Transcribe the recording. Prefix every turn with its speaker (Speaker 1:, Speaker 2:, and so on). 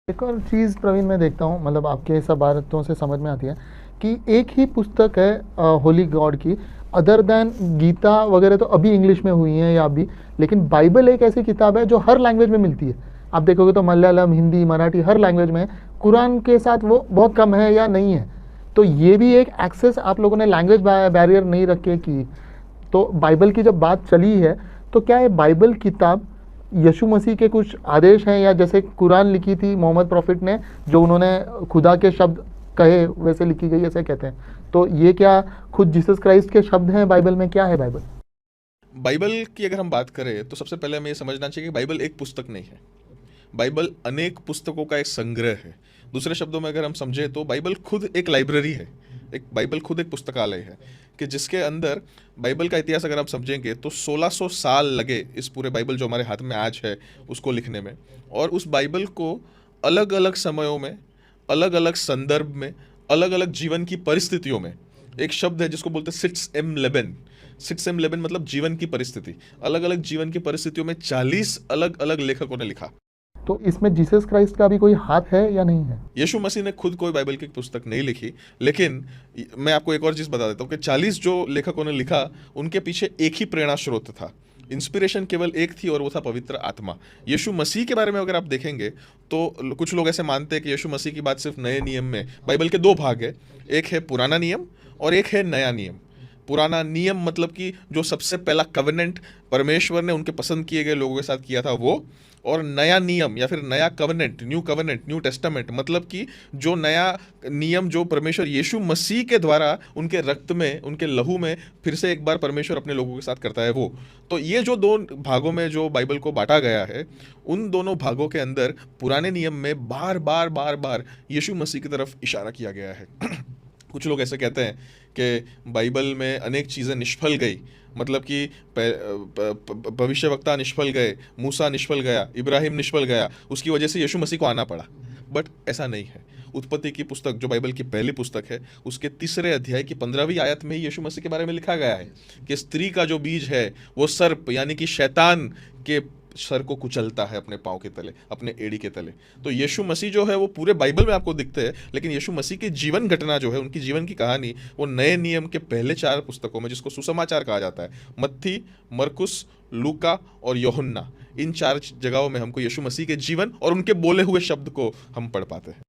Speaker 1: एक और चीज़ प्रवीण मैं देखता हूँ, मतलब आपके सब बातों से समझ में आती है कि एक ही पुस्तक है होली गॉड की, अदर देन गीता वगैरह तो अभी इंग्लिश में हुई हैं या अभी, लेकिन बाइबल एक ऐसी किताब है जो हर लैंग्वेज में मिलती है। आप देखोगे तो मलयालम, हिंदी, मराठी हर लैंग्वेज में है। कुरान के साथ वो बहुत कम है या नहीं है। तो ये भी एक एक्सेस आप लोगों ने लैंग्वेज बैरियर नहीं रख के की। तो बाइबल की जब बात चली है, तो क्या ये बाइबल किताब यीशु मसीह के कुछ आदेश हैं, या जैसे कुरान लिखी थी मोहम्मद प्रॉफिट ने, जो उन्होंने खुदा के शब्द कहे वैसे लिखी गई, ऐसे कहते हैं। तो ये क्या खुद जीसस क्राइस्ट के शब्द हैं बाइबल में? क्या है बाइबल?
Speaker 2: बाइबल की अगर हम बात करें तो सबसे पहले हमें ये समझना चाहिए कि बाइबल एक पुस्तक नहीं है। बाइबल अनेक पुस्तकों का एक संग्रह है। दूसरे शब्दों में अगर हम समझें तो बाइबल खुद एक लाइब्रेरी है। बाइबल खुद एक पुस्तकालय है कि जिसके अंदर बाइबल का इतिहास अगर आप समझेंगे तो 1600 साल लगे इस पूरे बाइबल जो हमारे हाथ में आज है उसको लिखने में। और उस बाइबल को अलग अलग समयों में, अलग अलग संदर्भ में, अलग अलग जीवन की परिस्थितियों में, एक शब्द है जिसको बोलते हैं सिट्स एम लेबन। सिट्स एम लेबन मतलब जीवन की परिस्थिति। अलग अलग जीवन की परिस्थितियों में 40 अलग अलग लेखकों ने लिखा।
Speaker 1: तो इसमें जीसस क्राइस्ट का भी कोई हाथ है या नहीं है?
Speaker 2: यीशु मसीह ने खुद कोई बाइबल की पुस्तक नहीं लिखी, लेकिन मैं आपको एक और चीज़ बता देता हूँ कि 40 जो लेखकों ने लिखा उनके पीछे एक ही प्रेरणा स्रोत था। इंस्पिरेशन केवल एक थी और वो था पवित्र आत्मा। यीशु मसीह के बारे में अगर आप देखेंगे तो कुछ लोग ऐसे मानते हैं कि यीशु मसीह की बात सिर्फ नए नियम में। बाइबल के दो भाग है, एक है पुराना नियम और एक है नया नियम। पुराना नियम मतलब कि जो सबसे पहला कवेनेंट परमेश्वर ने उनके पसंद किए गए लोगों के साथ किया था वो। और नया नियम या फिर नया कवेनेंट, न्यू टेस्टामेंट मतलब कि जो नया नियम जो परमेश्वर यीशु मसीह के द्वारा उनके रक्त में, उनके लहू में फिर से एक बार परमेश्वर अपने लोगों के साथ करता है वो। तो ये जो दो भागों में जो बाइबल को बांटा गया है, उन दोनों भागों के अंदर पुराने नियम में बार बार बार बार यीशु मसीह की तरफ इशारा किया गया है। कुछ लोग ऐसे कहते हैं कि बाइबल में अनेक चीज़ें निष्फल गई, मतलब कि भविष्यवक्ता निष्फल गए, मूसा निष्फल गया, इब्राहिम निष्फल गया, उसकी वजह से यीशु मसीह को आना पड़ा। बट ऐसा नहीं है। उत्पत्ति की पुस्तक जो बाइबल की पहली पुस्तक है उसके 3 अध्याय की 15वीं आयत में ही यीशु मसीह के बारे में लिखा गया है कि स्त्री का जो बीज है वो सर्प यानी कि शैतान के सर को कुचलता है अपने पाँव के तले, अपने एड़ी के तले। तो यीशु मसीह जो है वो पूरे बाइबल में आपको दिखते हैं, लेकिन यीशु मसीह की जीवन घटना जो है, उनकी जीवन की कहानी, वो नए नियम के पहले 4 पुस्तकों में, जिसको सुसमाचार कहा जाता है, मत्ती, मरकुस, लूका और यूहन्ना, इन 4 जगहों में हमको यीशु मसीह के जीवन और उनके बोले हुए शब्द को हम पढ़ पाते हैं।